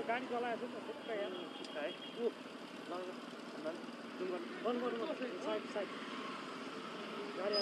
गाडी चलाएको छ नि त ठुक्कै हेर्नु है ऊ ल साइड साइड गाडी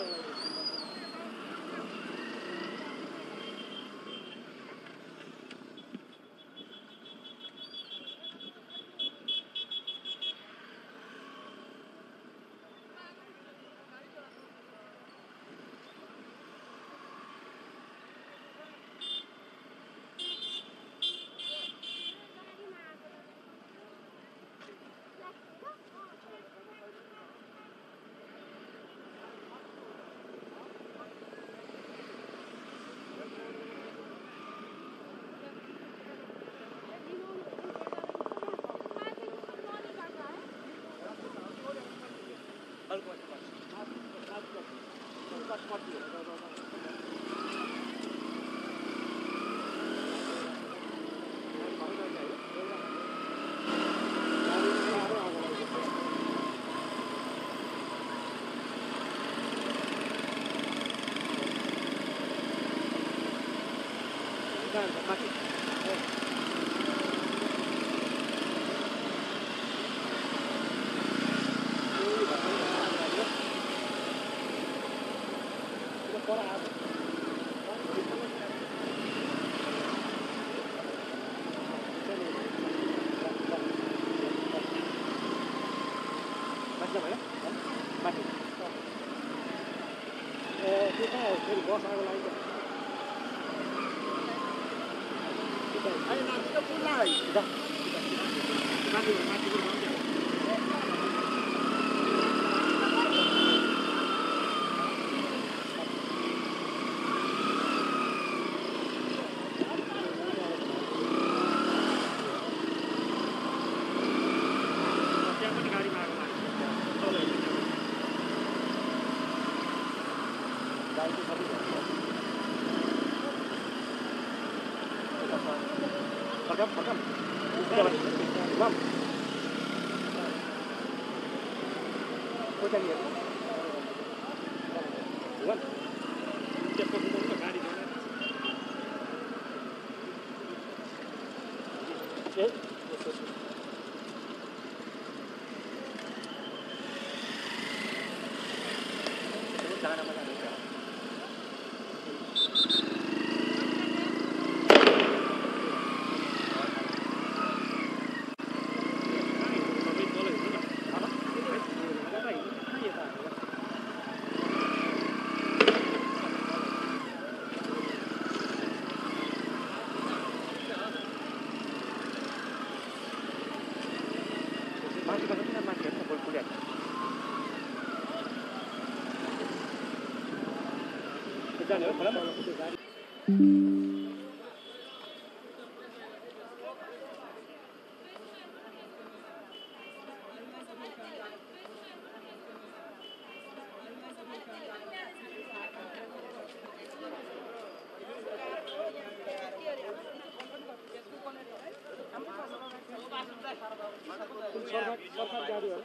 आउँछ सरकार गाडी हो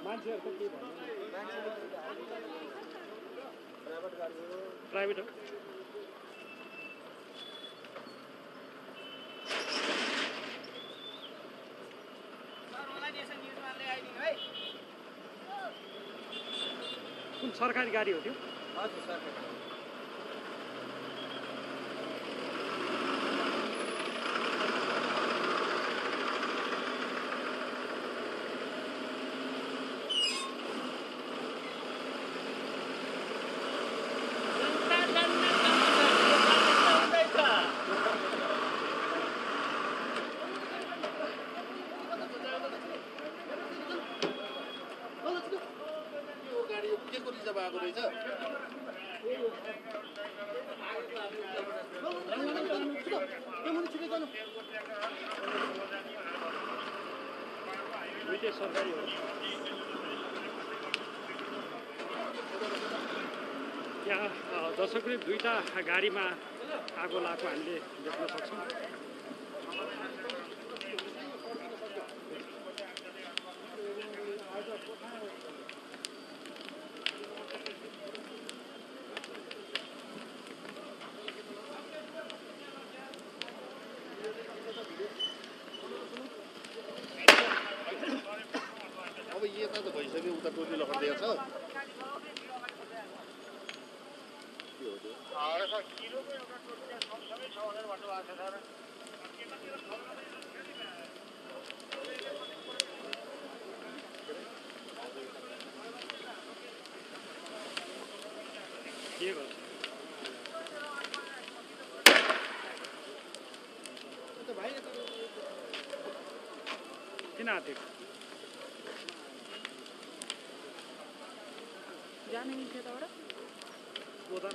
मान्छेहरूको के भन्नु प्राइभेट हो कुन सरकारी गाडी हो त्यो हजुर सरकारी दुईटै सरकारी हो यहाँ दर्शकले दुईटा गाडीमा आगो लागेको हामीले देख्न सक्छौँ अब यता त भइसक्यो उता टोपी लखडिदिएको छ के गर्छ किन आँटेको जाने मिल्थ्यो यताबाट कोदा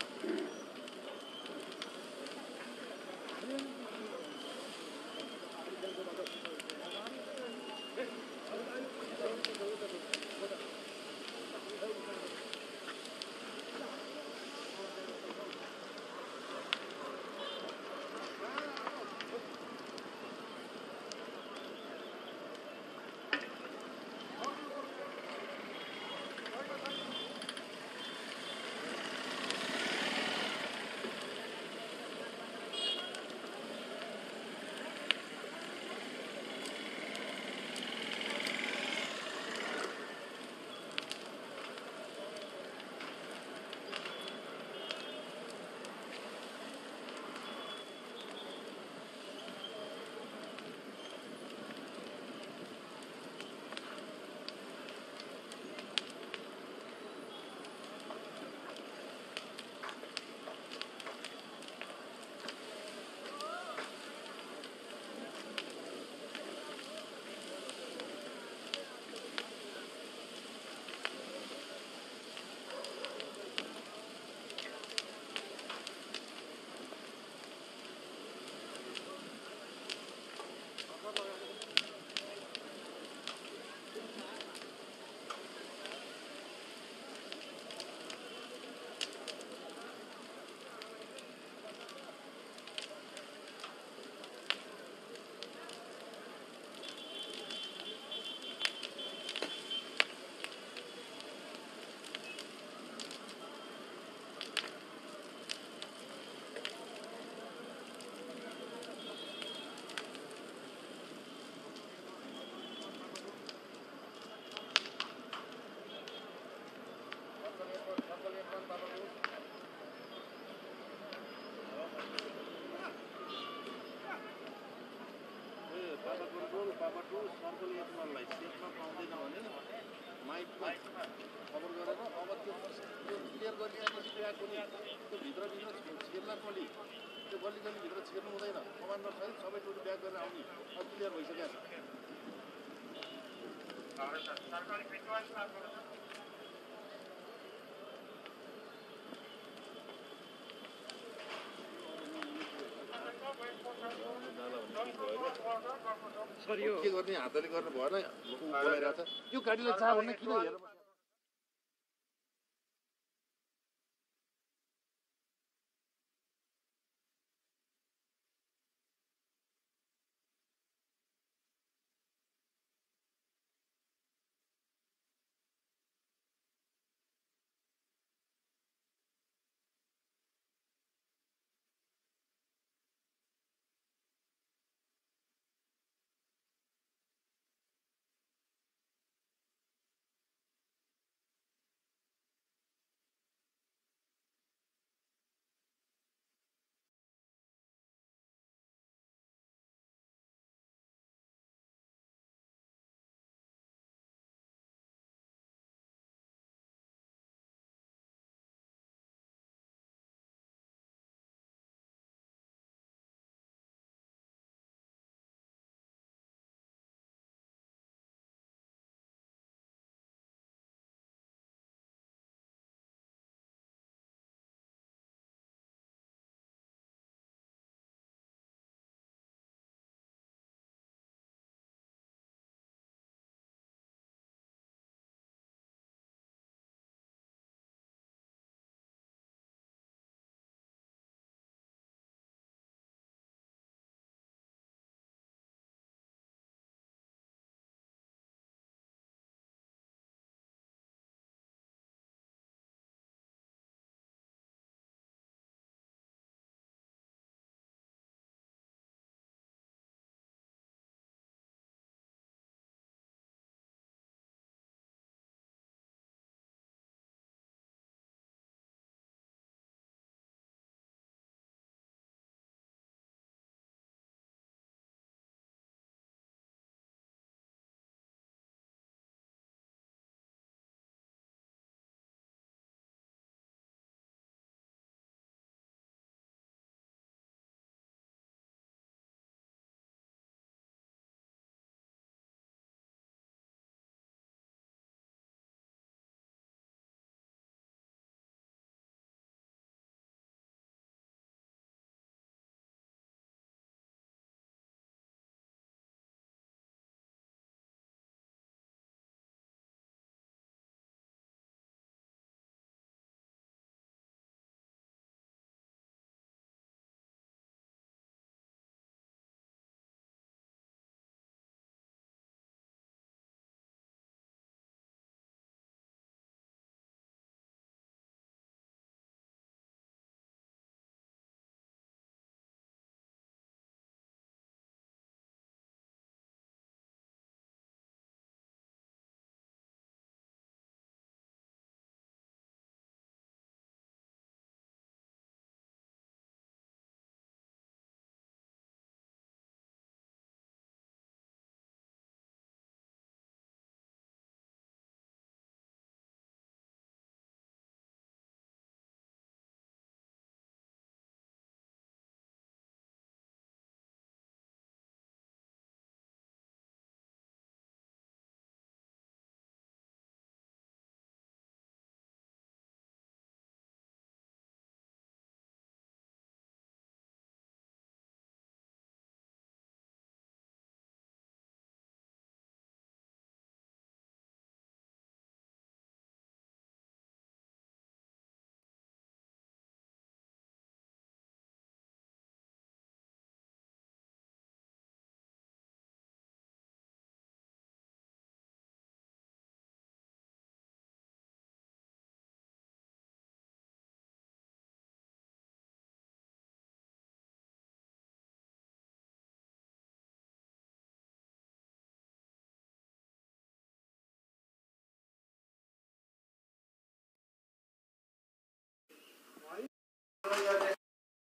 सर्कल एथनललाई सेटमा पाउँदैन भने माइकमा खबर गरेर अब त्यो क्लियर गरिसकेपछि ट्र्याक पनि त्यो भित्रभित्र छिर्न टोली त्यो गल्ली गल्लीभित्र छिर्नु हुँदैन कमान्डर सहित सबै टोली ब्याक गरेर आउने अब क्लियर भइसकेको सर यो के गर्ने हातले गर्नु भएन बोलाइरहेको छ त्यो गाडीलाई जा भन्ने किन हेर्नु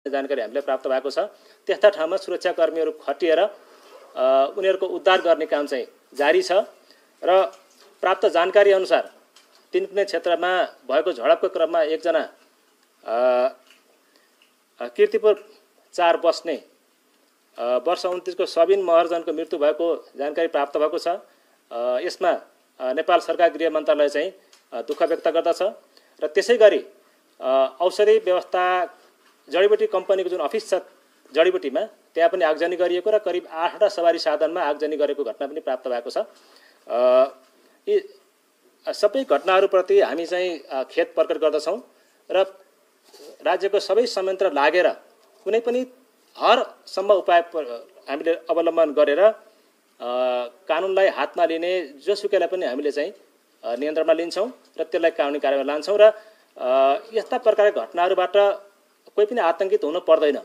जानकारी हामीले प्राप्त भएको छ। त्यस्ता ठाउँमा सुरक्षाकर्मीहरू खटिएर उनीहरूको उद्धार गर्ने काम चाहिँ जारी छ र प्राप्त जानकारी अनुसार तिनकुने क्षेत्रमा भएको झडपको क्रममा एकजना कीर्तिपुर 4 बस्ने वर्ष 29 को सबिन महर्जनको मृत्यु भएको जानकारी प्राप्त भएको छ। यसमा नेपाल सरकार गृह मन्त्रालय चाहिँ दुःख व्यक्त गर्दछ र त्यसैगरी औषधि व्यवस्था जडीबुटी कम्पनीको जुन अफिस छ जडीबुटीमा त्यहाँ पनि आगजनी गरिएको र करिब 8 सवारी साधनमा आगजनी गरेको घटना पनि प्राप्त भएको छ। यी सबै घटनाहरूप्रति हामी चाहिँ खेद प्रकट गर्दछौँ र राज्यको सबै संयन्त्र लागेर कुनै पनि हर सम्भव उपाय हामीले अवलम्बन गरेर कानुनलाई हातमा लिने जोसुकैलाई पनि हामीले चाहिँ नियन्त्रणमा लिन्छौँ र त्यसलाई कानुनी कारबाही लान्छौँ र यस्ता प्रकारका घटनाहरूबाट कोही पनि आतंकित हुनु पर्दैन।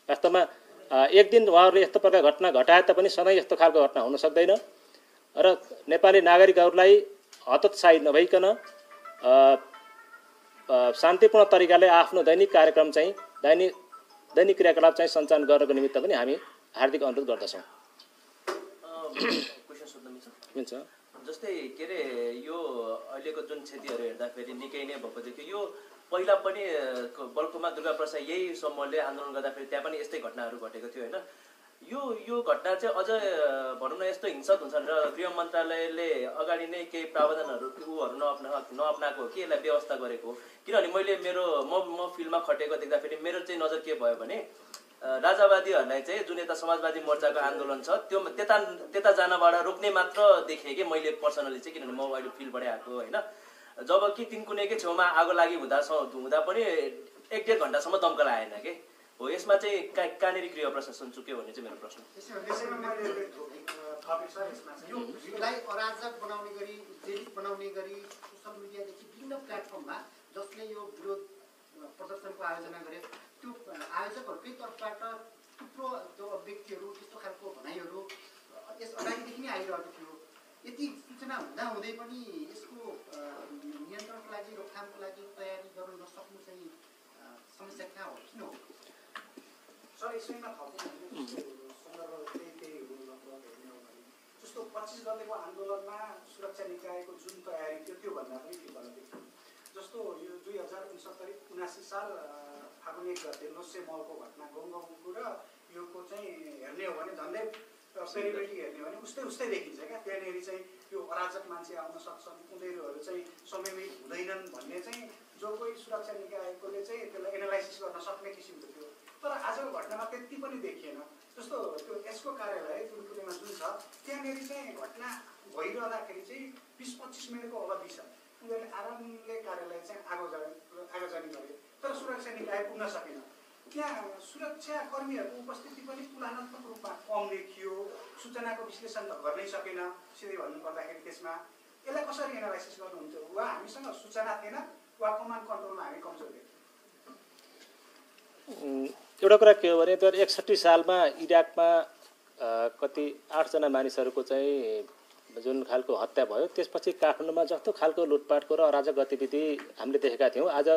वास्तवमा एक दिन उहाँहरूले यस्तो प्रकारको घटना घटाए तापनि सधैँ यस्तो खालको घटना हुन सक्दैन र नेपाली नागरिकहरूलाई हतोत्साही नभइकन शान्तिपूर्ण तरिकाले आफ्नो दैनिक कार्यक्रम चाहिँ दैनिक क्रियाकलाप चाहिँ सञ्चालन गर्नको निमित्त पनि हामी हार्दिक अनुरोध गर्दछौँ। हुन्छ जस्तै के अरे यो अहिलेको जुन क्षतिहरू हेर्दाखेरि निकै नै भएको देखियो। यो पहिला पनि बल्कुमा दुर्गाप्रसाद यही समूहले आन्दोलन गर्दाखेरि त्यहाँ पनि यस्तै घटनाहरू घटेको थियो होइन। यो घटना चाहिँ अझ भनौँ न यस्तो हिंसक हुन्छ र गृह मन्त्रालयले अगाडि नै केही प्रावधानहरू नअप्नाएको हो कि यसलाई व्यवस्था गरेको हो? किनभने मैले म फिल्डमा खटेको देख्दाखेरि मेरो चाहिँ नजर के भयो भने राजावादीहरूलाई चाहिँ जुन यता समाजवादी मोर्चाको आन्दोलन छ त्यो त्यता जानबाट रोक्ने मात्र देखेँ कि मैले पर्सनली चाहिँ, किनभने म अहिले फिल्डबाटै आएको होइन। जब कि तिनकुनेकै छेउमा आगो लागि हुँदा पनि 1-1.5 घन्टासम्म दमकल आएन कि हो। यसमा चाहिँ कहाँनिर गृह प्रशासन चुक्यो भन्ने चाहिँ मेरो प्रश्न। यसलाई अराजक बनाउने गरी उत्तेजित बनाउने गरी सोसल मिडियादेखि विभिन्न प्लेटफर्ममा जसले यो विरोध प्रदर्शनको आयोजना गरे त्यो आयोजकहरूकै तर्फबाट थुप्रो त्यो व्यक्तिहरू त्यस्तो खालको भनाइहरू यस अगाडिदेखि नै आइरहेको थियो। यति सूचना हुँदाहुँदै पनि यसको नियन्त्रणको लागि रोकथामको लागि तयारी गर्न नसक्नु चाहिँ समस्या कहाँ हो, किन हो? सर यसैमा जस्तो 25 गतेको आन्दोलनमा सुरक्षा निकायको जुन तयारी थियो त्योभन्दा पनि फितल देखियो। जस्तो यो 2069-79 साल फागुन 1 गते लोसे मलको घटना गाउँको र योको चाहिँ हेर्ने हो भने झन्डै पेरिपेटी हेर्ने हो भने उस्तै देखिन्छ क्या। त्यहाँनिर चाहिँ यो अराजक मान्छे आउन सक्छन्, उनीहरू चाहिँ समयमै हुँदैनन् भन्ने चाहिँ जो कोही सुरक्षा निकायकोले चाहिँ त्यसलाई एनालाइसिस गर्न सक्ने किसिमको थियो। तर आजको घटनामा त्यति पनि देखिएन। जस्तो त्यो यसको कार्यालय तुलफुलेमा जुन छ त्यहाँनिर चाहिँ घटना भइरहँदाखेरि चाहिँ 20-25 मिनटको अवधि छ। उनीहरूले आरामले कार्यालय चाहिँ आगोजनी गरे तर सुरक्षा निकाय पुग्न सकेन। त्यहाँ सुरक्षा कर्मीहरूको उपस्थिति पनि तुलनात्मक रूपमा कम देखियो। सूचनाको विश्लेषण त गर्नै सकेन सिधै भन्नुपर्दाखेरि। त्यसमा यसलाई कसरी एनालाइसिस गर्नुहुन्थ्यो? वा हामीसँग सूचना थिएन वा कमान्ड कन्ट्रोलमा हामी कमजोर थियौँ? एउटा कुरा के हो भने 2061 सालमा इराकमा कति 8 जना मानिसहरूको चाहिँ जुन खालको हत्या भयो त्यसपछि काठमाडौँमा जस्तो खालको लुटपाटको र अराजक गतिविधि हामीले देखेका थियौँ। आज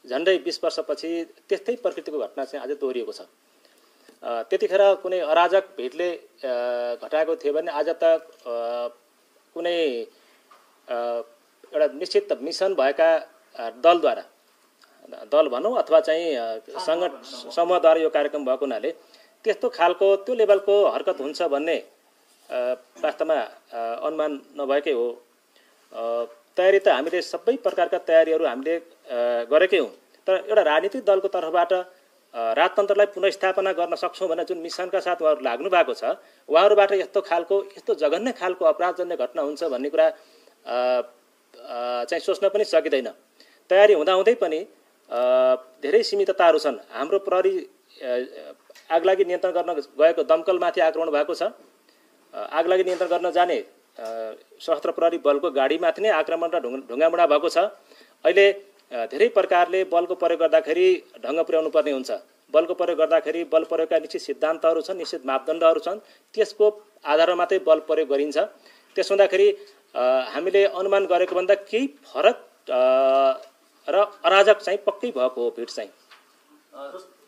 झन्डै 20 वर्षपछि त्यस्तै प्रकृतिको घटना चाहिँ आज दोहोरिएको छ। त्यतिखेर कुनै अराजक भिडले घटाएको थियो भने आज त कुनै एउटा निश्चित मिसन भएका दल भनौँ अथवा चाहिँ समूहद्वारा यो कार्यक्रम भएको हुनाले त्यस्तो खालको त्यो लेभलको हरकत हुन्छ भन्ने वास्तवमा अनुमान नभएकै हो। तयारी त हामीले सबै प्रकारका तयारीहरू हामीले गरेकै हौँ। तर एउटा राजनीतिक दलको तर्फबाट राजतन्त्रलाई पुनर्स्थापना गर्न सक्छौँ भने जुन मिसनका साथ उहाँहरू लाग्नु भएको छ उहाँहरूबाट यस्तो जघन्य खालको अपराधजन्य घटना हुन्छ भन्ने कुरा चाहिँ सोच्न पनि सकिँदैन। तयारी हुँदाहुँदै पनि धेरै सीमितताहरू छन्। हाम्रो प्रहरी आगलागी नियन्त्रण गर्न गएको दमकलमाथि आक्रमण भएको छ। आगलागी नियन्त्रण गर्न जाने सशस्त्र प्रहरी बलको गाडीमाथि नै आक्रमण र ढुङ्गामुढा भएको छ। अहिले धेरै प्रकारले बलको प्रयोग गर्दाखेरि ढङ्ग पुर्याउनु पर्ने हुन्छ। बलको प्रयोग गर्दाखेरि बल प्रयोगका निश्चित सिद्धान्तहरू छन्, निश्चित मापदण्डहरू छन्। त्यसको आधारमा मात्रै बल प्रयोग गरिन्छ। त्यसो हुँदाखेरि हामीले अनुमान गरेको भन्दा केही फरक र अराजक चाहिँ पक्कै भएको हो भिड चाहिँ।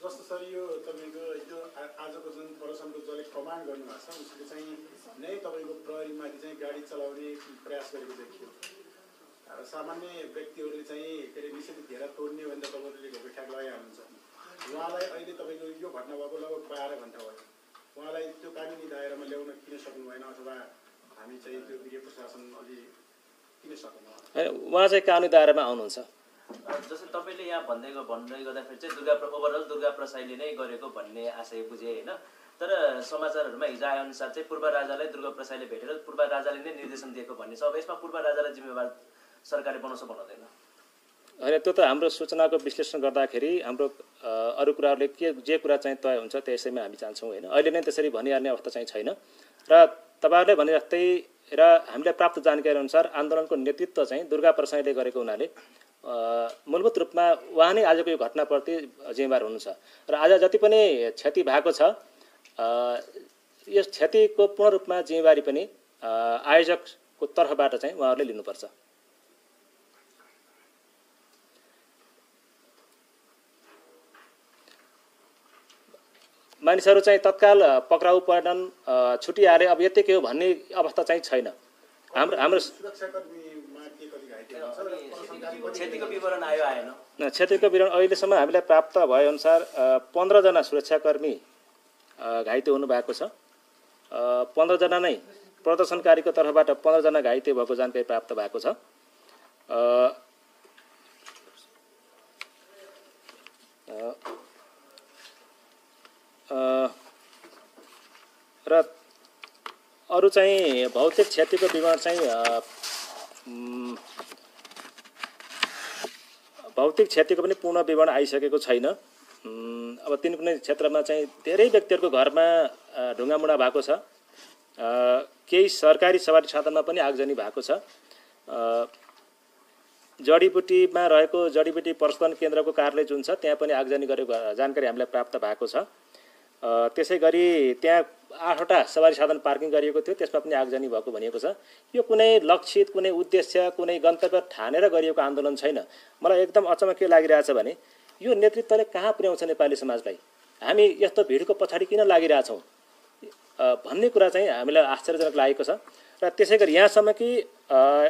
जस्तो सर यो तपाईँको यो आजको जुन प्रशासनको जसले कमान्ड गर्नुभएको छ उसले चाहिँ नै तपाईँको प्रहरीमाथि चाहिँ गाडी चलाउने प्रयास गरेको देखियो। सामान्य व्यक्तिहरूले चाहिँ के अरे निषेधित घेरा तोड्ने भनेर तपाईँहरूले घोपेठ्याक लगाइहाल्नुहुन्छ। उहाँलाई अहिले तपाईँको यो घटना भएको लगभग 12 घन्टा भयो। उहाँलाई त्यो कानुनी दायरामा ल्याउन किन सक्नु भएन अथवा हामी चाहिँ त्यो गृह प्रशासन अलि किन सक्नु? उहाँ चाहिँ कानुनी दायरामा आउनुहुन्छ। जस्तै तपाईँले यहाँ भन्दै गर्दाखेरि चाहिँ ओभरअल दुर्गा प्रसाईले नै गरेको भन्ने आशय बुझेँ होइन। तर समाचारहरूमा हिजो आएअनुसार चाहिँ पूर्व राजालाई दुर्गा प्रसाईले भेटेर पूर्व राजाले नै निर्देशन दिएको भन्ने छ। अब यसमा पूर्व राजालाई जिम्मेवार सरकारले बनाउँछ बनाउँदैन? होइन, त्यो त हाम्रो सूचनाको विश्लेषण गर्दाखेरि हाम्रो अरू कुराहरूले जे कुरा चाहिँ तय हुन्छ त्यसैमा हामी जान्छौँ होइन। अहिले नै त्यसरी भनिहाल्ने अवस्था चाहिँ छैन। र तपाईँहरूले भने जस्तै र हामीले प्राप्त जानकारी अनुसार आन्दोलनको नेतृत्व चाहिँ दुर्गा प्रसाईले गरेको हुनाले मूलभूत रूपमा उहाँ नै आजको यो घटनाप्रति जिम्मेवार हुनुहुन्छ। र आज जति पनि क्षति भएको छ यस क्षतिको पूर्ण रूपमा जिम्मेवारी पनि आयोजकको तर्फबाट चाहिँ उहाँहरूले लिनुपर्छ। मानिसहरू चाहिँ तत्काल पक्राउ पर्छन्, छुटिहाले, अब यतिकै हो भन्ने अवस्था चाहिँ छैन। हाम्रो क्षतिको विवरण आयो आएन? क्षतिको विवरण अहिलेसम्म हामीलाई प्राप्त भएअनुसार 15 जना सुरक्षाकर्मी घाइते हुनुभएको छ। 15 जना नै प्रदर्शनकारीको तर्फबाट 15 जना घाइते भएको जानकारी प्राप्त भएको छ। र अरू चाहिँ भौतिक क्षतिको विवरण चाहिँ भौतिक क्षतिको पनि पूर्ण विवरण आइसकेको छैन। अब तिन कुनै क्षेत्रमा चाहिँ धेरै व्यक्तिहरूको घरमा ढुङ्गामुढा भएको छ। केही सरकारी सवारी साधनमा पनि आगजनी भएको छ। जडीबुटीमा रहेको जडीबुटी प्रशोधन केन्द्रको कार्यालय जुन छ त्यहाँ पनि आगजनी गरेको जानकारी हामीलाई प्राप्त भएको छ। त्यसै गरी त्यहाँ 8वटा सवारी साधन पार्किङ गरिएको थियो, त्यसमा पनि आगजनी भएको भनिएको छ। यो कुनै लक्षित, कुनै उद्देश्य, कुनै गन्तव्य ठानेर गरिएको आन्दोलन छैन। मलाई एकदम अचम्म के लागिरहेछ भने यो नेतृत्वले कहाँ पुर्याउँछ नेपाली समाजलाई, हामी यस्तो भिडको पछाडि किन लागिरहेछौँ भन्ने कुरा चाहिँ हामीलाई आश्चर्यजनक लागेको छ। र त्यसै गरी यहाँसम्म कि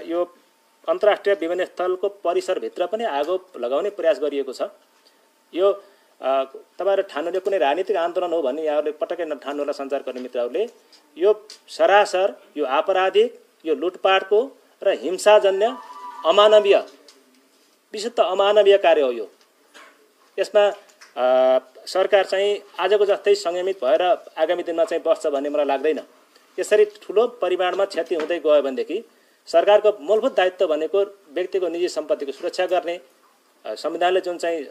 यो अन्तर्राष्ट्रिय विमानस्थलको परिसरभित्र पनि आगो लगाउने प्रयास गरिएको छ। यो तपाईहरु ठान्नुले कुनै राजनीतिक आन्दोलन हो भन्ने यहाँहरूले पटक्कै नठान्नु होला। सञ्चारकर्मी मित्रहरूले यो सरासर यो आपराधिक, यो लुटपाटको र हिंसाजन्य अमानवीय, विशुद्ध अमानवीय कार्य हो यो। यसमा सरकार चाहिँ आजको जस्तै संयमित भएर आगामी दिनमा चाहिँ बस्छ भन्ने मलाई लाग्दैन। यसरी ठुलो परिमाणमा क्षति हुँदै गयो भनेदेखि सरकारको मूलभूत दायित्व भनेको व्यक्तिको निजी सम्पत्तिको सुरक्षा गर्ने, संविधानले जुन चाहिँ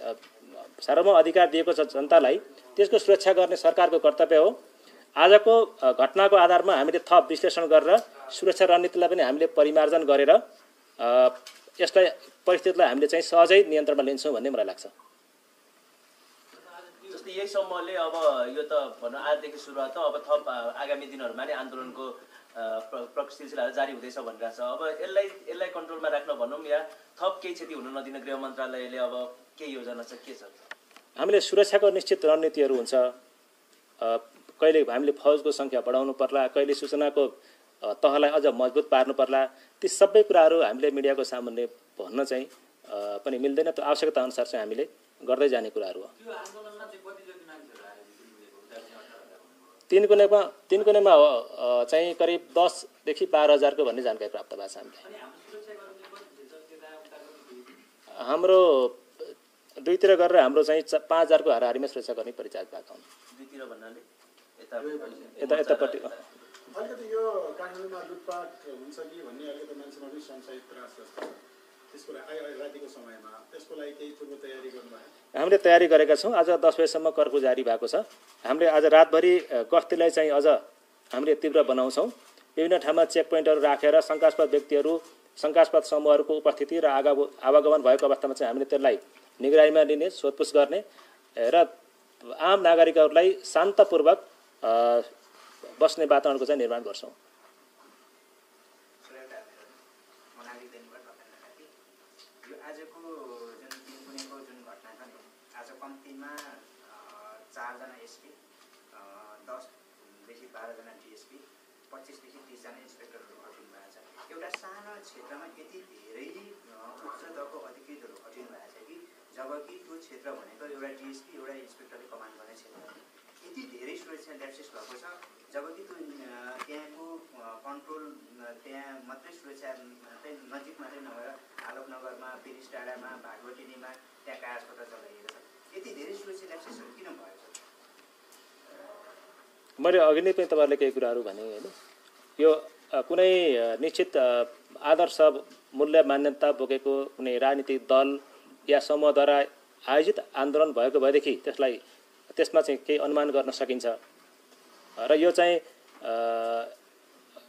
सार्वभौम अधिकार दिएको छ जनतालाई, त्यसको सुरक्षा गर्ने सरकारको कर्तव्य हो। आजको घटनाको आधारमा हामीले थप विश्लेषण गरेर सुरक्षा रणनीतिलाई पनि हामीले परिमार्जन गरेर यसलाई परिस्थितिलाई हामीले चाहिँ सहजै नियन्त्रणमा लिन्छौँ भन्ने मलाई लाग्छ। जस्तै यही समूहले अब यो त भनौँ आजदेखि सुरुवात हो, अब थप आगामी दिनहरूमा नै आन्दोलनको सिलसिलाहरू जारी हुँदैछ भनिरहेको छ। अब यसलाई कन्ट्रोलमा राख्न भनौँ या थप केही क्षति हुन नदिन गृह मन्त्रालयले अब के योजना छ, के छ? हामीले सुरक्षाको निश्चित रणनीतिहरू हुन्छ। कहिले हामीले फौजको सङ्ख्या बढाउनु पर्ला, कहिले सूचनाको तहलाई अझ मजबुत पार्नु पर्ला, ती सबै कुराहरू हामीले मिडियाको सामुन्ने भन्न चाहिँ पनि मिल्दैन। त्यो आवश्यकता अनुसार चाहिँ हामीले गर्दै जाने कुराहरू हो। तीन कुनेमा चाहिँ करिब 10,000 देखि 12,000 भन्ने जानकारी प्राप्त भएको छ हामीलाई। हाम्रो दुईतिर गरेर हाम्रो चाहिँ 5,000 को हाराहारीमा सुरक्षाकर्मी परिचालित भएको हुन्। दुईतिर भन्नाले यतापट्टि अलिकति यो काठमाडौँमा लुटपाट हुन्छ कि भन्ने अलिकति मान्छेमा पनि संशय त्रास जस्तो छ। त्यसको लागि रातिको समयमा त्यसको लागि केही पूर्व तयारी गर्नुभयो? हामीले तयारी गरेका छौँ। आज 10 बजेसम्म कर्फ्यू जारी भएको छ। हामीले आज रातभरि गस्तीलाई चाहिँ अझ हामीले तीव्र बनाउँछौँ। विभिन्न ठाउँमा चेक पोइन्टहरू राखेर शङ्कास्पद व्यक्तिहरू, शङ्कास्पद समूहहरूको उपस्थिति र आवागमन भएको अवस्थामा चाहिँ हामीले त्यसलाई निगरानीमा लिने, सोधपुछ गर्ने र आम नागरिकहरूलाई शान्तपूर्वक बस्ने वातावरणको चाहिँ निर्माण गर्छौँ। आजको जुन घटना छ नि, आज कम्तीमा एसपी, 10 देखि 12 जना डिएसपी, 25 देखि 30 जना इन्सपेक्टरहरू हटिनु भएको छ। एउटा सानो क्षेत्रमा यति धेरै उच्च तहको अधिकृतहरू हटिनु भएको छ कि जबकि त्यो क्षेत्र भनेको एउटा डिएसपी एउटा इन्सपेक्टरले कमान्ड गर्ने क्षेत्र हो। यति धेरै सुरक्षा ल्याप्सेस भएको छ जबकि त्यो त्यहाँको कन्ट्रोल त्यहाँ मात्रै सुरक्षा नजिक मात्रै नभएर आलोकनगरमा, पेरिस डाँडामा, भागवटिनीमा त्यहाँका अस्पताल चलाइएको छ। यति धेरै सुरक्षा ल्याप्सेसहरू किन भएको छ? मैले अघि नै पनि तपाईँहरूले केही कुराहरू भने होइन, यो कुनै निश्चित आदर्श मूल्य मान्यता बोकेको कुनै राजनीतिक दल या समूहद्वारा आयोजित आन्दोलन भएको भएदेखि त्यसमा चाहिँ केही अनुमान गर्न सकिन्छ र यो चाहिँ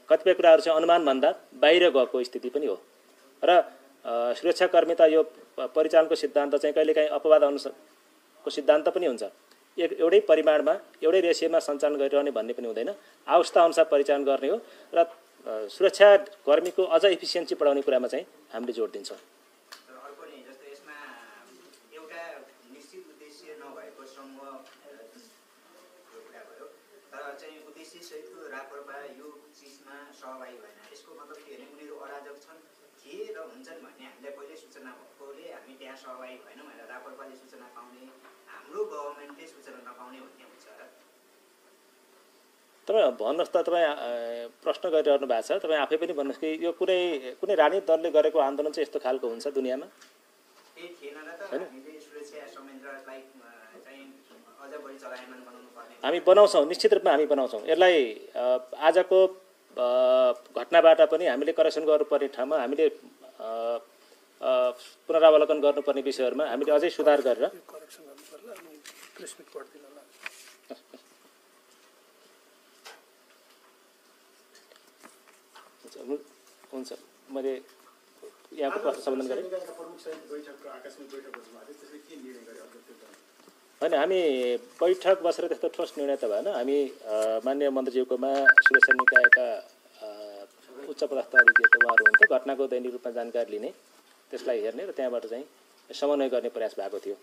कतिपय कुराहरू चाहिँ अनुमानभन्दा बाहिर गएको स्थिति पनि हो र सुरक्षाकर्मी त यो परिचालनको सिद्धान्त चाहिँ कहिलेकाहीँ अपवाद अनुसारको सिद्धान्त पनि हुन्छ। एउटै परिमाणमा एउटै रेसियोमा सञ्चालन गरिरहने भन्ने पनि हुँदैन, आवश्यकता अनुसार परिचालन गर्ने हो र सुरक्षाकर्मीको अझ इफिसियन्सी बढाउने कुरामा चाहिँ हामीले जोड दिन्छौँ। अर्को नि जस्तो यसमा एउटा निश्चित उद्देश्य नभएको समूह कुरा भयो, तर चाहिँ उद्देश्य सहितको राप्रपा यो चिजमा सहभागी भएन। यसको मतलब के भने उनीहरू अराजक छन् के र हुन्छन् भन्ने हामीलाई पहिले सूचना भएकोले हामी त्यहाँ सहभागी भएनौँ भनेर राप्रपाले सूचना पाउने, हाम्रो गभर्मेन्टले सूचना नपाउने भन्ने हुन्छ र? तपाईँ भन्नुहोस् त, तपाईँ प्रश्न गरिरहनु भएको छ, तपाईँ आफै पनि भन्नुहोस् कि यो कुनै राजनीतिक दलले गरेको आन्दोलन चाहिँ यस्तो खालको हुन्छ दुनियाँमा? केही थिएन र त हामीले सुरक्षा संयन्त्रलाई चाहिँ अझ बढी चलायमान बनाउनु पर्ने। हामी बनाउँछौँ, निश्चित रूपमा हामी बनाउँछौँ। यसलाई आजको घटनाबाट पनि हामीले करेक्सन गर्नुपर्ने ठाउँमा हामीले पुनरावलोकन गर्नुपर्ने विषयहरूमा हामीले अझै सुधार गरेर हुन्छ। मैले यहाँको प्रश्न सम्बोधन गरेँ होइन, हामी बैठक बसेर त्यस्तो ठोस निर्णय त भएन। हामी माननीय मन्त्रीज्यूकोमा सुरक्षा निकायका उच्च पदस्थ अधिकृत उहाँहरू हुन्थ्यो, घटनाको दैनिक रूपमा जानकारी लिने, त्यसलाई हेर्ने र त्यहाँबाट चाहिँ समन्वय गर्ने प्रयास भएको थियो।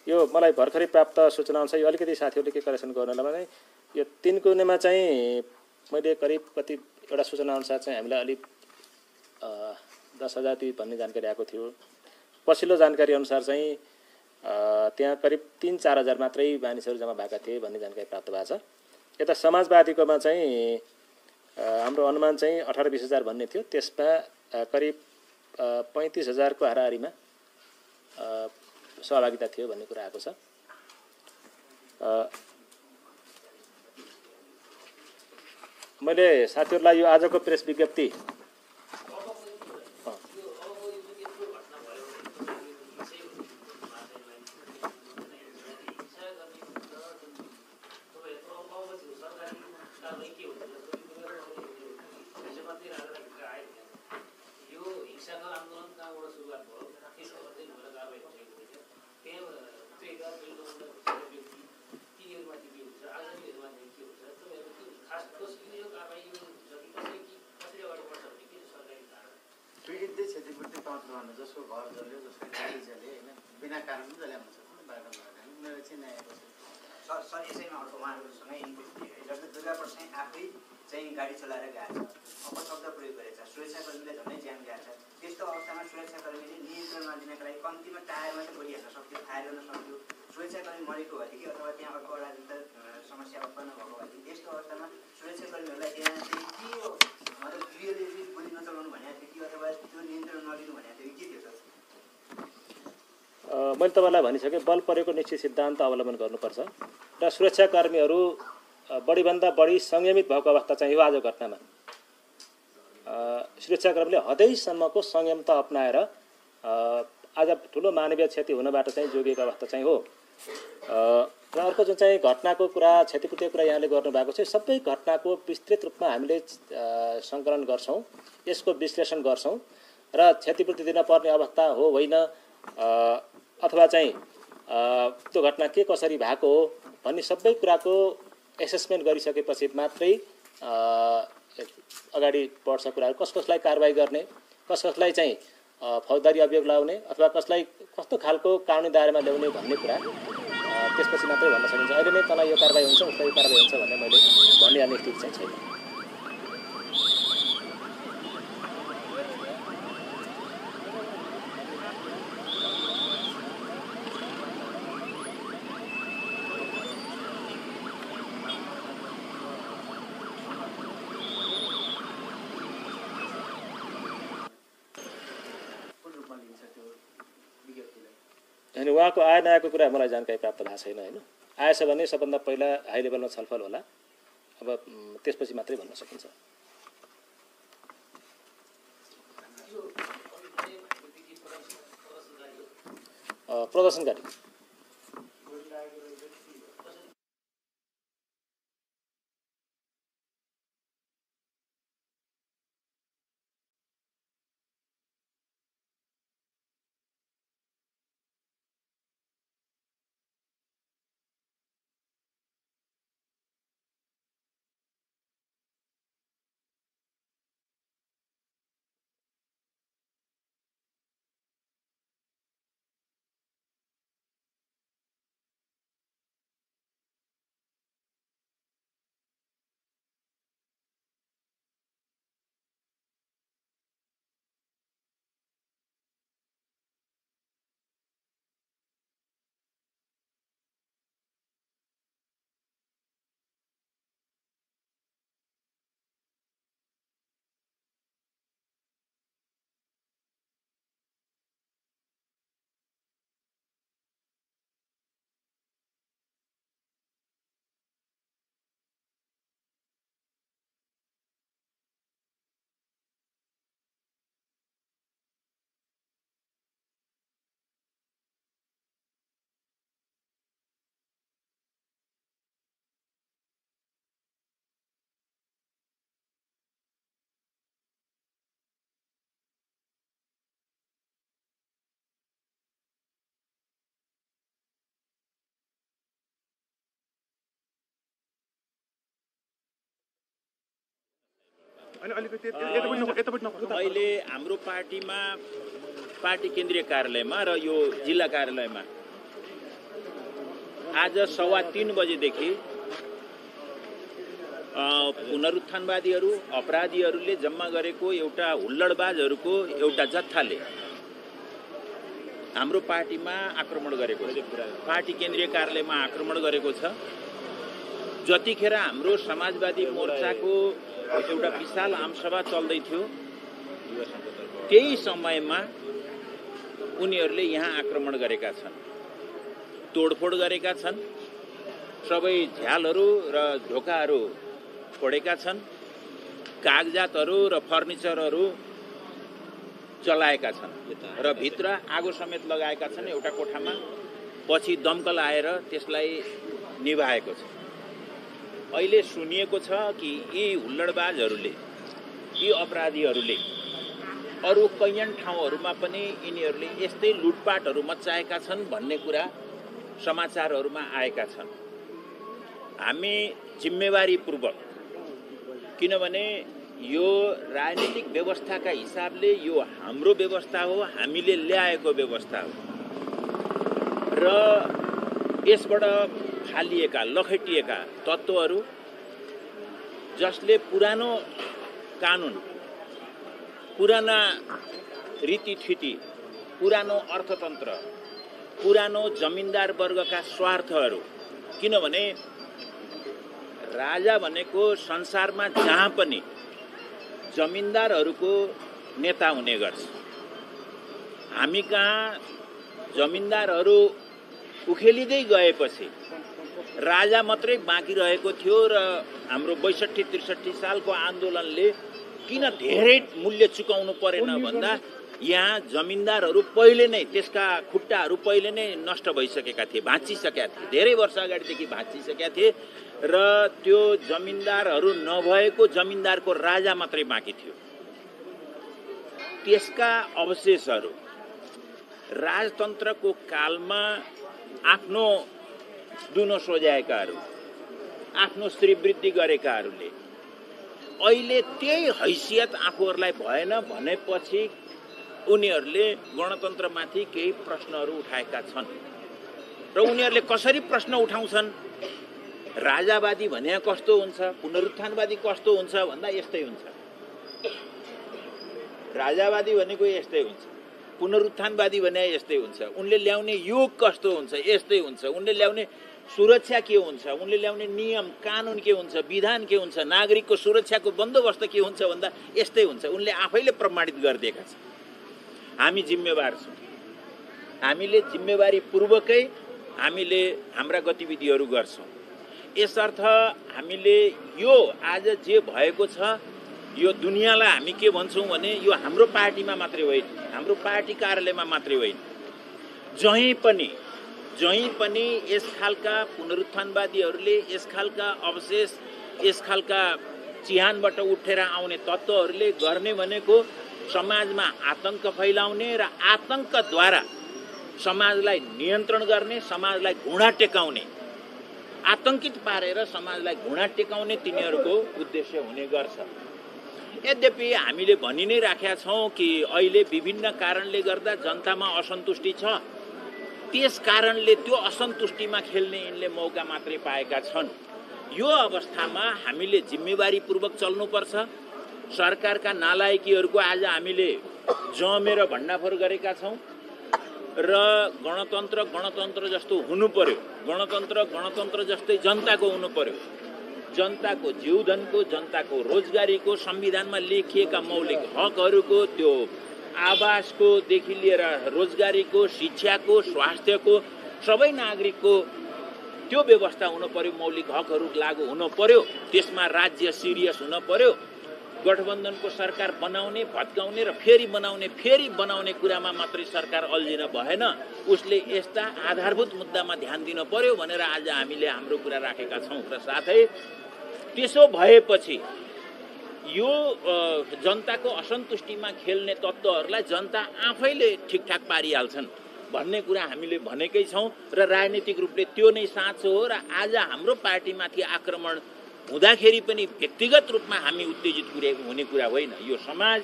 यो मलाई भर्खरै प्राप्त सूचना अनुसार यो अलिकति साथीहरूले के करेक्सन गर्नुलाई भने यो 3 कुनेमा चाहिँ मैले करिब कति एउटा सूचना अनुसार चाहिँ हामीलाई अलिक 10,000 भन्ने जानकारी आएको थियो। पछिल्लो जानकारी अनुसार चाहिँ त्यहाँ करिब 3-4 हजार मात्रै मानिसहरू जम्मा भएका थिए भन्ने जानकारी प्राप्त भएको छ। यता समाजवादीकोमा चाहिँ हाम्रो अनुमान चाहिँ 18-20 हजार भन्ने थियो, त्यसमा करिब 35 हजारको हाराहारीमा सहभागिता थियो भन्ने कुरा आएको छ। मैले साथीहरूलाई यो आजको प्रेस विज्ञप्ति पीडितले क्षतिपूर्ति पाउँछ जसको घर जल्यो, जसको गाडी जल्यो होइन, बिना कारण जल्याउनु सक्छ बाटो भएर उनीहरू चाहिँ न्याय पर्छ। सर यसैमा अर्को उहाँहरूसँगै इन्भेस्ट दिए जस्तो दुर्गाप्रसाद चाहिँ आफै चाहिँ गाडी चलाएर गएको छ, अपशब्द प्रयोग गरेछ, सुरक्षाकर्मीले झनै ज्यान गएको छ। त्यस्तो अवस्थामा सुरक्षाकर्मीले नियन्त्रण नदिनको लागि कम्तीमा टायरमा चाहिँ गोली हाल्न सक्थ्यो, फायर गर्न सक्थ्यो। सुरक्षाकर्मी मरेको भएदेखि अथवा त्यहाँ अर्को राजनीतिक समस्या उत्पन्न भएको भएदेखि त्यस्तो अवस्थामा सुरक्षाकर्मीहरूलाई त्यहाँ चाहिँ के हो मतलब गृहले गोली नचलाउनु भनेको थियो कि अथवा त्यो नियन्त्रण नलिनु भनेको थियो के थियो? मैले तपाईँलाई भनिसकेँ, बल प्रयोगको निश्चित सिद्धान्त अवलम्बन गर्नुपर्छ र सुरक्षाकर्मीहरू बढीभन्दा बढी संयमित भएको अवस्था चाहिँ हो। आज घटनामा सुरक्षाकर्मीले हदैसम्मको संयमता अपनाएर आज ठुलो मानवीय क्षति हुनबाट चाहिँ जोगिएको अवस्था चाहिँ हो। र अर्को जुन चाहिँ घटनाको कुरा, क्षतिपूर्तिको कुरा यहाँले गर्नुभएको छ, सबै घटनाको विस्तृत रूपमा हामीले सङ्कलन गर्छौँ, यसको विश्लेषण गर्छौँ र क्षतिपूर्ति दिन पर्ने अवस्था हो होइन अथवा चाहिँ त्यो घटना के कसरी भएको हो भन्ने सबै कुराको एसेसमेन्ट गरिसकेपछि मात्रै अगाडि बढ्छ कुराहरू। कसलाई कारबाही गर्ने, कसलाई चाहिँ फौजदारी अभियोग लगाउने अथवा कसलाई कस्तो खालको कानुनी दायरामा ल्याउने भन्ने कुरा त्यसपछि मात्रै भन्न सकिन्छ। अहिले नै तँलाई यो कारबाही हुन्छ उसलाई यो कारबाही हुन्छ भन्ने मैले भनिहाल्ने स्थिति चाहिँ छैन। अनि उहाँको आए नआएको कुरा मलाई जानकारी प्राप्त भएको छैन होइन। आएछ भने सबभन्दा पहिला हाई लेभलमा छलफल होला, अब त्यसपछि मात्रै भन्न सकिन्छ। प्रदर्शनकारी अहिले हाम्रो पार्टीमा पार्टी केन्द्रीय कार्यालयमा र यो जिल्ला कार्यालयमा आज 3:15 बजेदेखि पुनरुत्थानवादीहरू अपराधीहरूले जम्मा गरेको एउटा हुल्लडबाजहरूको एउटा जत्थाले हाम्रो पार्टीमा आक्रमण गरेको छ। पार्टी केन्द्रीय कार्यालयमा आक्रमण गरेको छ। जतिखेर हाम्रो समाजवादी मोर्चाको एउटा विशाल आमसभा चल्दै थियो त्यही समयमा उनीहरूले यहाँ आक्रमण गरेका छन्, तोडफोड गरेका छन्, सबै झ्यालहरू र ढोकाहरू फोडेका छन्, कागजातहरू र फर्निचरहरू चलाएका छन् र भित्र आगो समेत लगाएका छन् एउटा कोठामा। पछि दमकल आएर त्यसलाई निभाएको छ। अहिले सुनिएको छ कि यी हुल्लडबाजहरूले, यी अपराधीहरूले अरू कैयन ठाउँहरूमा पनि यिनीहरूले यस्तै लुटपाटहरू मचाएका छन् भन्ने कुरा समाचारहरूमा आएका छन्। हामी जिम्मेवारीपूर्वक, किनभने यो राजनीतिक व्यवस्थाका हिसाबले यो हाम्रो व्यवस्था हो, हामीले ल्याएको व्यवस्था हो र यसबाट फालिएका लखेटिएका तत्त्वहरू जसले पुरानो कानुन, पुराना रीतिथिति, पुरानो अर्थतन्त्र, पुरानो जमिनदार वर्गका स्वार्थहरू, किनभने राजा भनेको संसारमा जहाँ पनि जमिनदारहरूको नेता हुने गर्छ। हामी कहाँ जमिनदारहरू उखेलिँदै गएपछि राजा मात्रै बाँकी रहेको थियो र हाम्रो 62-63 सालको आन्दोलनले किन धेरै मूल्य चुकाउनु परेन भन्दा यहाँ जमिनदारहरू पहिले नै, त्यसका खुट्टाहरू पहिले नै नष्ट भइसकेका थिए, भाँचिसकेका थिए, धेरै वर्ष अगाडिदेखि भाँचिसकेका थिए र त्यो जमिनदारहरू नभएको जमिनदारको राजा मात्रै बाँकी थियो। त्यसका अवशेषहरू राजतन्त्रको कालमा आफ्नो दुनो सोझ्याएकाहरू, आफ्नो श्रीवृद्धि गरेकाहरूले अहिले त्यही हैसियत आफूहरूलाई भएन भनेपछि उनीहरूले गणतन्त्रमाथि केही प्रश्नहरू उठाएका छन्। र उनीहरूले कसरी प्रश्न उठाउँछन्, राजावादी भने कस्तो हुन्छ, पुनरुत्थानवादी कस्तो हुन्छ भन्दा यस्तै हुन्छ। राजावादी भनेको यस्तै हुन्छ, पुनरुत्थानवादी भने यस्तै हुन्छ। उनले ल्याउने योग कस्तो हुन्छ, यस्तै हुन्छ। उनले ल्याउने सुरक्षा के हुन्छ, उनले ल्याउने नियम कानुन के हुन्छ, विधान के हुन्छ, नागरिकको सुरक्षाको बन्दोबस्त के हुन्छ भन्दा यस्तै हुन्छ। उनले आफैले प्रमाणित गरिदिएका छन्। हामी जिम्मेवार छौँ। हामीले जिम्मेवारी पूर्वकै हामीले हाम्रा गतिविधिहरू गर्छौँ। यसर्थ हामीले यो आज जे भएको छ यो दुनियाँलाई हामी के भन्छौँ भने यो हाम्रो पार्टीमा मात्रै होइन, हाम्रो पार्टी कार्यालयमा मात्रै होइन, जहीँ पनि यस खालका पुनरुत्थानवादीहरूले, यस खालका अवशेष, यस खालका चिहानबाट उठेर आउने तत्त्वहरूले गर्ने भनेको समाजमा आतंक फैलाउने र आतंकद्वारा समाजलाई नियन्त्रण गर्ने, समाजलाई घुँडा टेकाउने, आतंकित पारेर समाजलाई घुँडा टेकाउने तिनीहरूको उद्देश्य हुने गर्छ। यद्यपि हामीले भनि नै राखेका छौँ कि अहिले विभिन्न कारणले गर्दा जनतामा असन्तुष्टि छ। त्यस कारणले त्यो असन्तुष्टिमा खेल्ने यिनले मौका मात्रै पाएका छन्। यो अवस्थामा हामीले जिम्मेवारीपूर्वक चल्नुपर्छ। सरकारका नालायकीहरूको आज हामीले जमेर भण्डाफोर गरेका छौँ र गणतन्त्र जस्तो हुनु पर्यो, गणतन्त्र जस्तै जनताको हुनु पर्यो। जनताको जीवधनको, जनताको रोजगारीको, संविधानमा लेखिएका मौलिक हकहरूको, त्यो आवासको देखि लिएर रोजगारीको, शिक्षाको, स्वास्थ्यको, सबै नागरिकको त्यो व्यवस्था हुनु पर्यो। मौलिक हकहरू लागू हुनु पर्यो। त्यसमा राज्य सिरियस हुन पर्यो। गठबन्धनको सरकार बनाउने, भत्काउने र फेरि बनाउने कुरामा मात्रै सरकार अल्झिन भएन। उसले यस्ता आधारभूत मुद्दामा ध्यान दिन पर्यो भनेर आज हामीले हाम्रो कुरा राखेका छौँ। र साथै त्यसो भएपछि यो जनताको असन्तुष्टिमा खेल्ने तत्त्वहरूलाई जनता आफैले ठिकठाक पारिहाल्छन् भन्ने कुरा हामीले भनेकै छौँ र राजनीतिक रूपले त्यो नै साँचो हो। र आज हाम्रो पार्टीमाथि आक्रमण हुँदाखेरि पनि व्यक्तिगत रूपमा हामी उत्तेजित हुने कुरा होइन। यो समाज,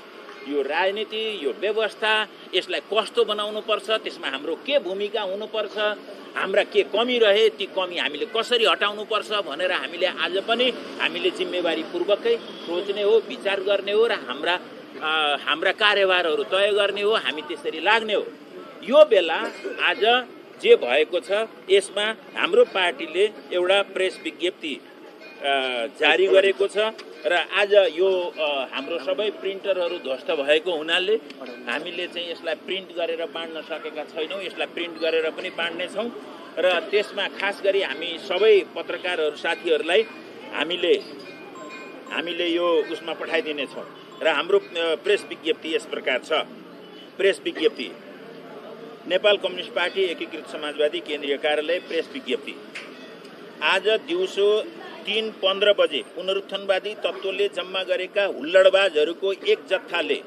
यो राजनीति, यो व्यवस्था, यसलाई कस्तो बनाउनुपर्छ, त्यसमा हाम्रो के भूमिका हुनुपर्छ, हाम्रा के कमी रहे ती कमी हामीले कसरी हटाउनुपर्छ भनेर हामीले हामीले जिम्मेवारीपूर्वकै सोच्ने हो, विचार गर्ने हो र हाम्रा कार्यभारहरू तय गर्ने हो। हामी त्यसरी लाग्ने हो। यो बेला आज जे भएको छ यसमा हाम्रो पार्टीले एउटा प्रेस विज्ञप्ति जारी गरेको छ र आज यो हाम्रो सबै प्रिन्टरहरू ध्वस्त भएको हुनाले हामीले चाहिँ यसलाई प्रिन्ट गरेर बाँड्न सकेका छैनौँ। यसलाई प्रिन्ट गरेर पनि बाँड्नेछौँ र त्यसमा खास गरी हामी सबै पत्रकारहरू साथीहरूलाई हामीले यो उसमा पठाइदिनेछौँ। र हाम्रो प्रेस विज्ञप्ति यस प्रकार छ। प्रेस विज्ञप्ति नेपाल कम्युनिस्ट पार्टी एकीकृत समाजवादी केन्द्रीय कार्यालय प्रेस विज्ञप्ति। आज दिउँसो 3:15 बजे पुनरुत्थानवादी तत्त्वले जम्मा गरेका हुल्लडबाजहरूको एक जत्थाले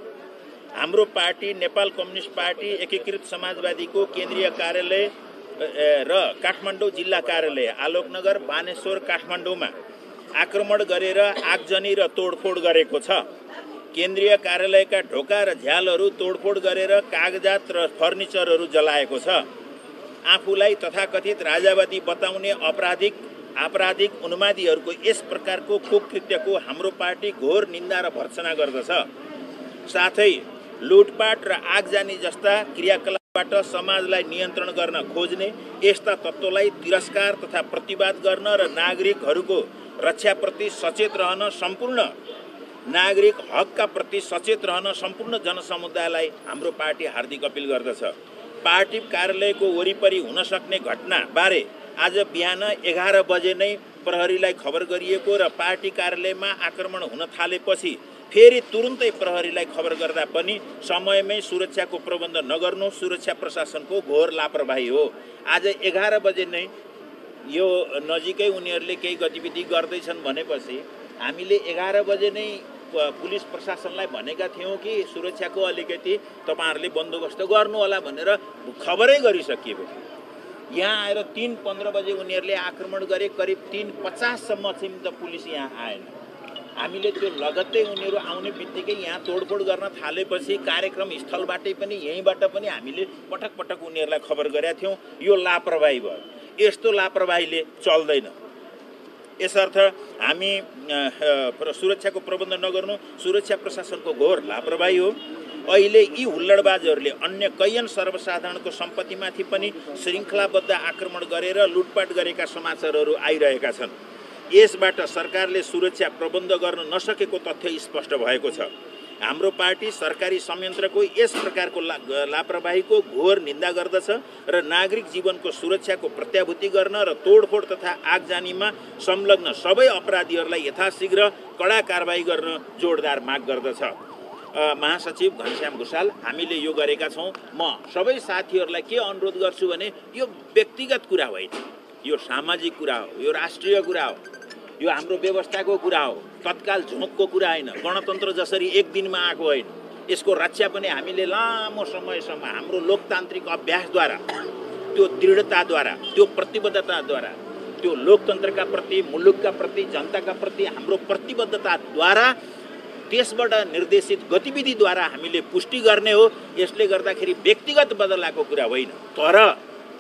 हाम्रो पार्टी नेपाल कम्युनिस्ट पार्टी एकीकृत समाजवादीको केन्द्रीय कार्यालय र काठमाडौँ जिल्ला कार्यालय आलोकनगर बानेश्वर काठमाडौँमा आक्रमण गरेर आगजनी र तोडफोड गरेको छ। केन्द्रीय कार्यालयका ढोका र झ्यालहरू तोडफोड गरेर कागजात र फर्निचरहरू जलाएको छ। आफूलाई तथाकथित राजावादी बताउने आपराधिक उन्मादीहरूको यस प्रकारको कुकृत्यको हाम्रो पार्टी घोर निन्दा र भर्त्सना गर्दछ। साथै लुटपाट र आगजनी जस्ता क्रियाकलापबाट समाजलाई नियन्त्रण गर्न खोज्ने यस्ता तत्त्वलाई तिरस्कार तथा प्रतिवाद गर्न र नागरिकहरूको रक्षाप्रति सचेत रहन सम्पूर्ण नागरिक हकका प्रति सचेत रहन सम्पूर्ण जनसमुदायलाई हाम्रो पार्टी हार्दिक अपिल गर्दछ। पार्टी कार्यालयको वरिपरि हुन सक्ने घटनाबारे आज बिहान 11 बजे नै प्रहरीलाई खबर गरिएको र पार्टी कार्यालयमा आक्रमण हुन थालेपछि फेरि तुरुन्तै प्रहरीलाई खबर गर्दा पनि समयमै सुरक्षाको प्रबन्ध नगर्नु सुरक्षा प्रशासनको घोर लापरवाही हो। आज 11 बजे नै यो नजिकै उनीहरूले केही गतिविधि गर्दैछन् भनेपछि हामीले 11 बजे नै पुलिस प्रशासनलाई भनेका थियौँ कि सुरक्षाको अलिकति तपाईँहरूले बन्दोबस्त गर्नु होला भनेर खबरै गरिसकिएको थियो। यहाँ आएर 3:15 बजे उनीहरूले आक्रमण गरे। करिब 3:50 सम्म चाहिँ त पुलिस यहाँ आएन। हामीले त्यो लगत्तै उनीहरू आउने बित्तिकै यहाँ तोडफोड गर्न थालेपछि कार्यक्रम स्थलबाटै पनि यहीँबाट पनि हामीले पटक पटक उनीहरूलाई खबर गरेका थियौँ। यो लापरवाही भयो। यस्तो लापरवाहीले चल्दैन। यसर्थ हामी सुरक्षाको प्रबन्ध नगर्नु सुरक्षा प्रशासनको घोर लापरवाही हो। अहिले यी हुल्लडबाजहरूले अन्य कैयन सर्वसाधारणको सम्पत्तिमाथि पनि श्रृङ्खलाबद्ध आक्रमण गरेर लुटपाट गरेका समाचारहरू आइरहेका छन्। यसबाट सरकारले सुरक्षा प्रबन्ध गर्न नसकेको तथ्य स्पष्ट भएको छ। हाम्रो पार्टी सरकारी संयन्त्रको यस प्रकारको लापरवाहीको घोर निन्दा गर्दछ र नागरिक जीवनको सुरक्षाको प्रत्याभूति गर्न र तोडफोड तथा आगजानीमा संलग्न सबै अपराधीहरूलाई यथाशीघ्र कडा कारबाही गर्न जोडदार माग गर्दछ। महासचिव घनश्याम भुषाल, हामीले यो गरेका छौँ। म सबै साथीहरूलाई के अनुरोध गर्छु भने यो व्यक्तिगत कुरा होइन, यो सामाजिक कुरा हो, यो राष्ट्रिय कुरा हो, यो हाम्रो व्यवस्थाको कुरा हो, तत्काल झोकको कुरा होइन। गणतन्त्र जसरी एक दिनमा आएको होइन, यसको रक्षा पनि हामीले लामो समयसम्म हाम्रो लोकतान्त्रिक अभ्यासद्वारा, त्यो दृढताद्वारा, त्यो प्रतिबद्धताद्वारा, त्यो लोकतन्त्रका प्रति, मुलुकका प्रति, जनताका प्रति हाम्रो प्रतिबद्धताद्वारा, त्यसबाट निर्देशित गतिविधिद्वारा हामीले पुष्टि गर्ने हो। यसले गर्दाखेरि व्यक्तिगत बदलाको कुरा होइन। तर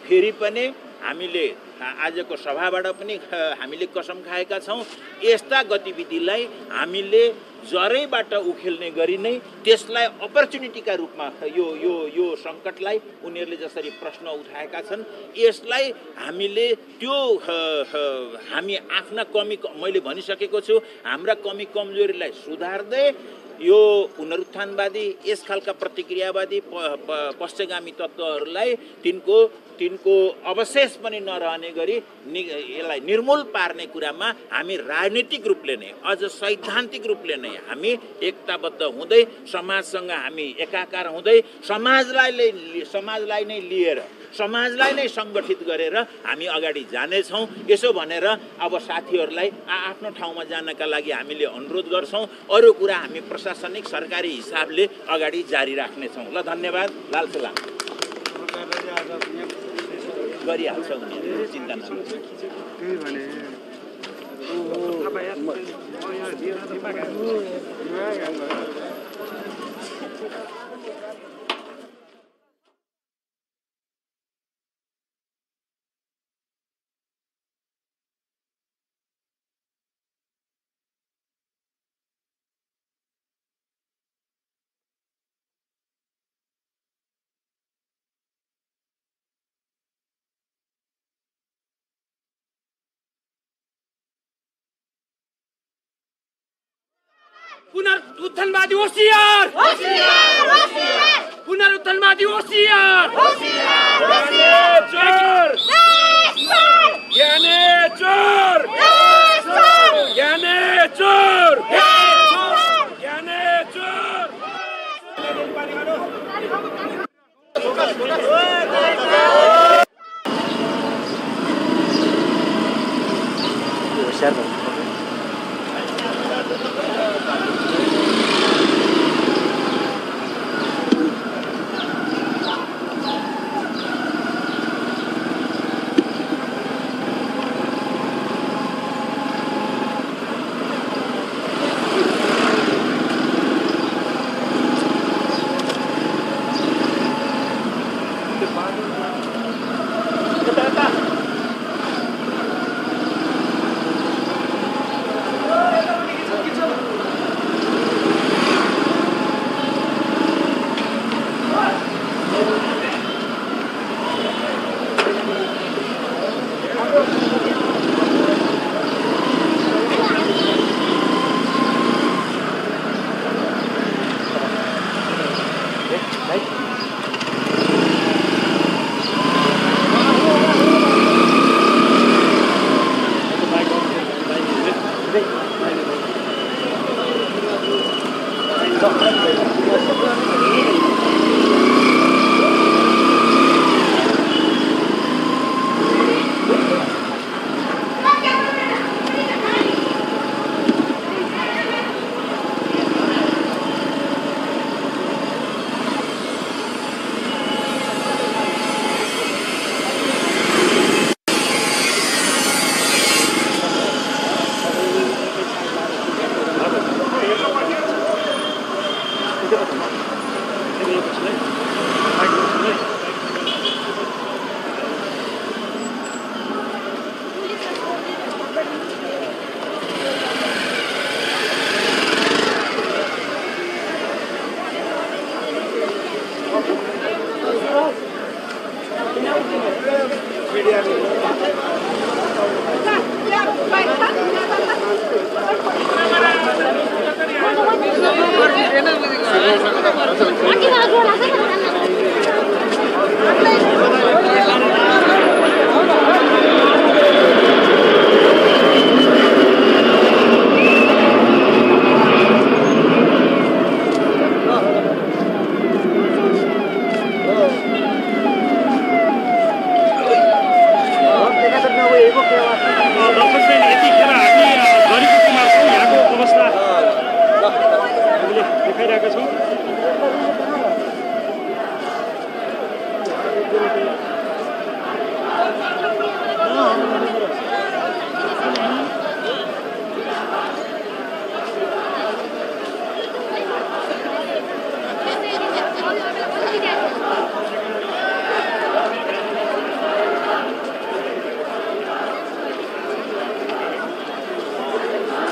फेरि पनि हामीले आजको सभाबाट पनि हामीले कसम खाएका छौँ, यस्ता गतिविधिलाई हामीले जरैबाट उखेल्ने गरी नै त्यसलाई अपर्च्युनिटीका रूपमा यो सङ्कटलाई उनीहरूले जसरी प्रश्न उठाएका छन्, यसलाई हामीले त्यो हामी आफ्ना कमी, मैले भनिसकेको छु, हाम्रा कमी कमजोरीलाई सुधार्दै यो पुनरुत्थानवादी, यस खालका प्रतिक्रियावादी पश्चगामी तत्त्वहरूलाई तिनको अवशेष पनि नरहने गरी यसलाई निर्मूल पार्ने कुरामा हामी राजनीतिक रूपले नै, अझ सैद्धान्तिक रूपले नै हामी एकताबद्ध हुँदै, समाजसँग हामी एकाकार हुँदै, समाजलाई नै लिएर, समाजलाई नै सङ्गठित गरेर हामी अगाडि जानेछौँ। यसो भनेर अब साथीहरूलाई आफ्नो ठाउँमा जानका लागि हामीले अनुरोध गर्छौँ। अरू कुरा हामी प्रशासनिक सरकारी हिसाबले अगाडि जारी राख्नेछौँ। ल, धन्यवाद। लाल सलाम गरिहाल्छ उनीहरू, चिन्ता नगर्नु। पुनरुत्थानवादी होशियार, पुनरुत्थानवादी होशियार, ज्ञानेश्वर, ज्ञानेश्वर, ज्ञानेश्वर, ज्ञानेश्वर। होशियार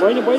बैनी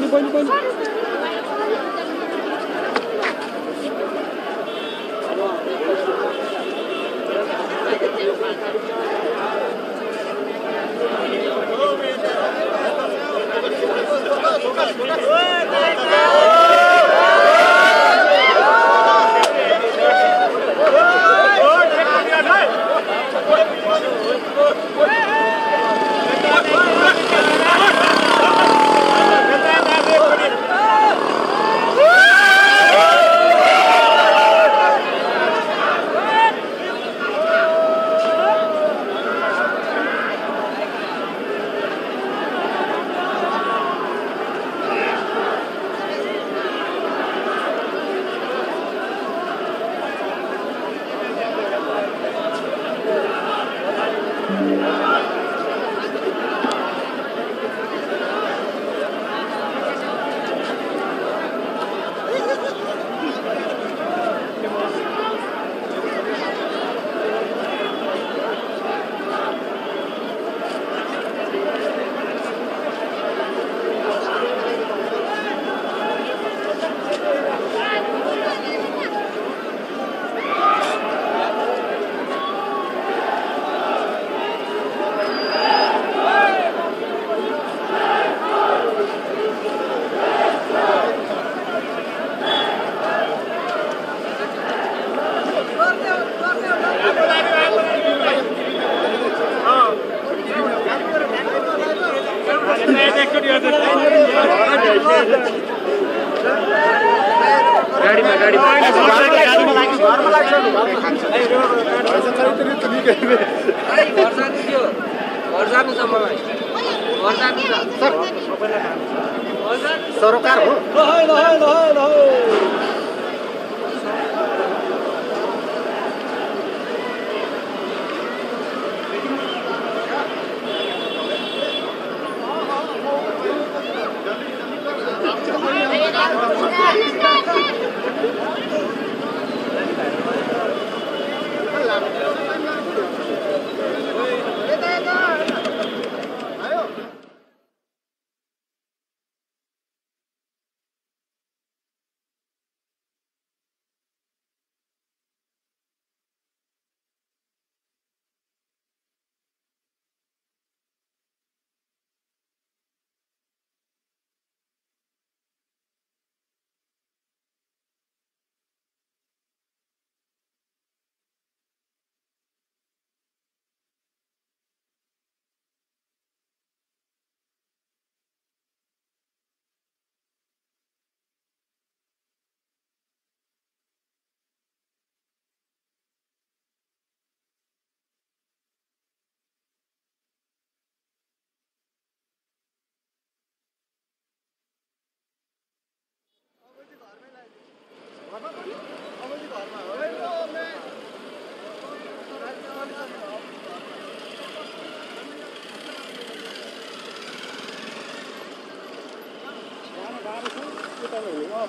सरकार हो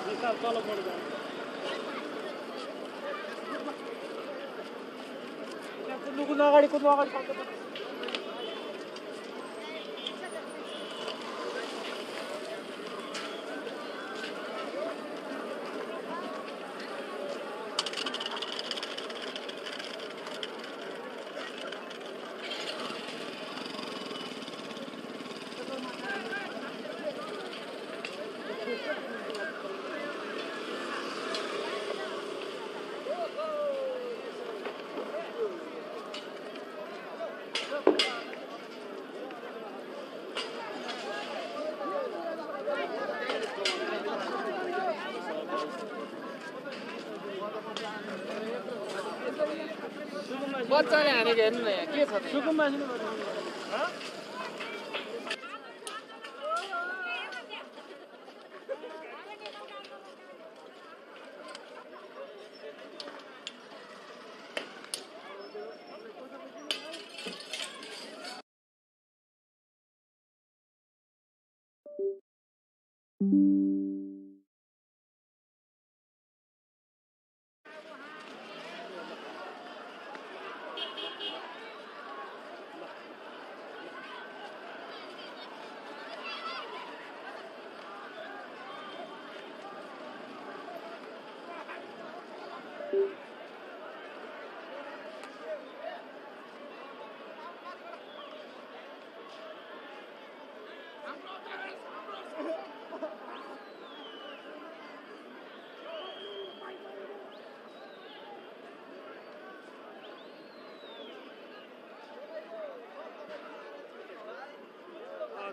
विशाल तल मोड जान्छ कुद्नु अगाडि बच्चाले हानेको हेर्नु न यहाँ के छ सुकुम्बासी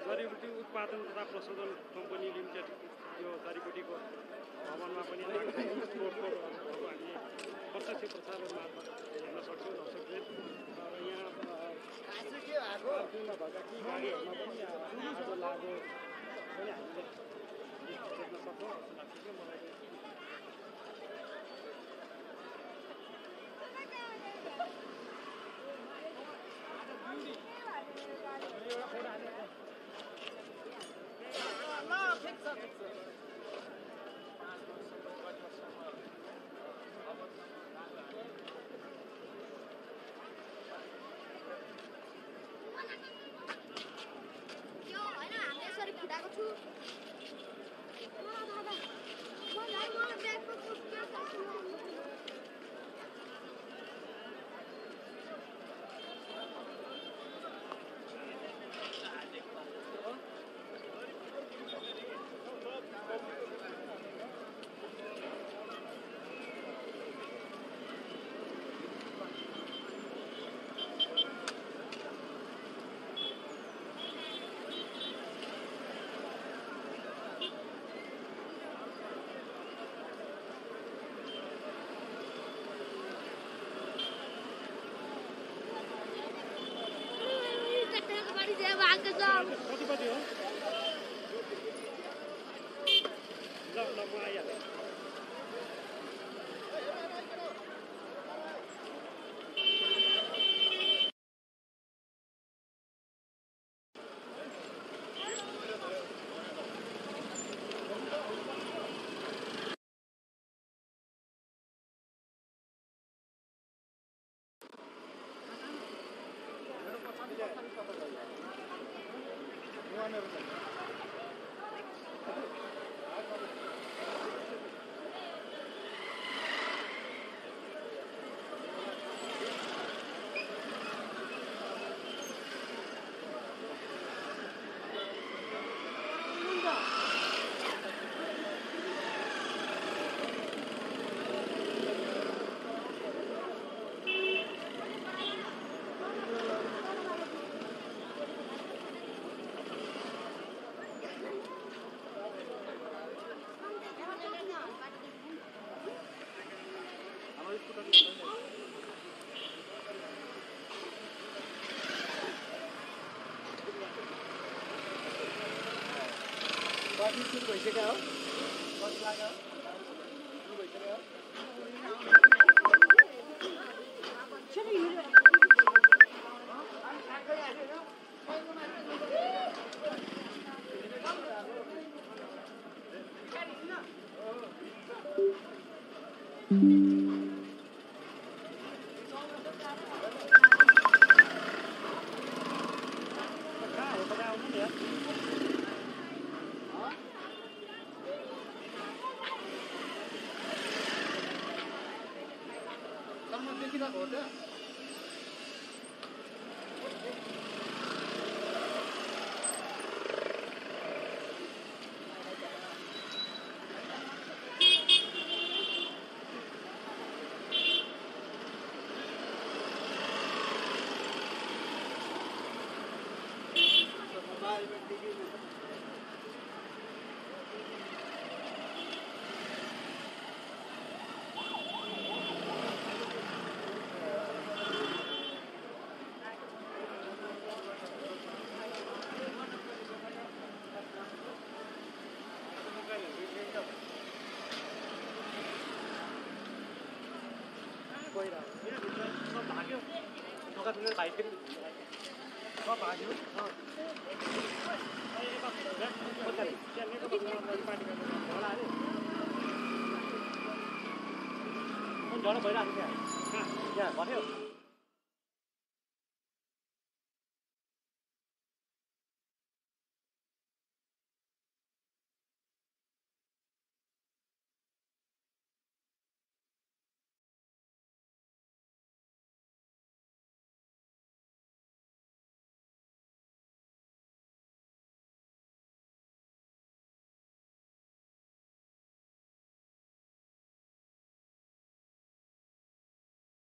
जडीबुटी उत्पादन तथा प्रशोधन कम्पनी लिमिटेड यो जडीबुटीको भवनमा पनि हामीले प्रत्यक्ष प्रसारण मार्फत हेर्न सक्छौँ दर्शकले र यहाँ पार्किङमा भएका ती गाडीहरूमा पनि आगो लागो पनि हामीले देख्न सक्छौँ जस्तो लाग्छ कि मलाई कति बजी हो ल म आइहालेँ सुरु भइसक्यो हो कति लाग्यो सुरु भइसक्यो गइरहेको यहाँभित्र सब भाग्यो ढोका फिरेर भाइ फेरि सब भाग्यो होला अरे झगडा भइरहेको थियो त्यहाँ भन्यो